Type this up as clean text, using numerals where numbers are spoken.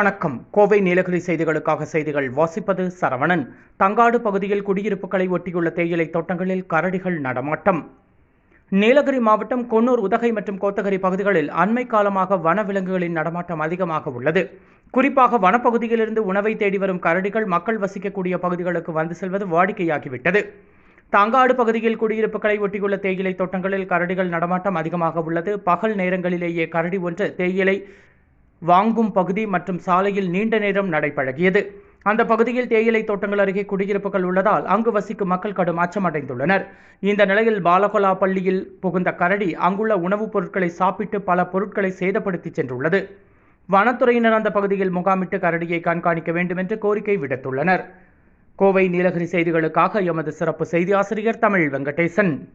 வணக்கம். கோவை நீலகிரி செய்திகளுக்காக செய்திகள் வாசிப்பது சரவணன். தங்காடு பகுதியில் குடியிருப்புகளை ஒட்டியுள்ள தேயிலை தோட்டங்களில் கரடிகள் நடமாட்டம். நீலகிரி மாவட்டம் குன்னூர், உதகை மற்றும் கோத்தகிரி பகுதிகளில் அண்மை காலமாக வனவிலங்குகளின் நடமாட்டம் அதிகமாக உள்ளது. குறிப்பாக வனப்பகுதியிலிருந்து உணவை தேடி வரும் கரடிகள் மக்கள் வசிக்கக்கூடிய பகுதிகளுக்கு வந்து செல்வது வாடிக்கையாகிவிட்டது. தங்காடு பகுதியில் குடியிருப்புகளை ஒட்டியுள்ள தேயிலை தோட்டங்களில் கரடிகள் நடமாட்டம் அதிகமாக உள்ளது. பகல் நேரங்களிலேயே கரடி ஒன்று தேயிலை வாங்கும் பகுதி மற்றும் சாலையில் நீண்ட நேரம் நடைபழகியது. அந்த பகுதியில் தேயிலை தோட்டங்கள் அருகே குடியிருப்புகள் உள்ளதால் அங்கு வசிக்கும் மக்கள் கடும் அச்சமடைந்துள்ளனர். இந்த நிலையில் பாலகோலா பள்ளியில் புகுந்த கரடி அங்குள்ள உணவுப் பொருட்களை சாப்பிட்டு பல பொருட்களை சேதப்படுத்தி சென்றுள்ளது. வனத்துறையினர் அந்த பகுதியில் முகாமிட்டு கரடியை கண்காணிக்க வேண்டும் என்று கோரிக்கை விடுத்துள்ளனர். கோவை நீலகிரி செய்திகளுக்காக எமது சிறப்பு செய்தி ஆசிரியர் தமிழ் வெங்கடேசன்.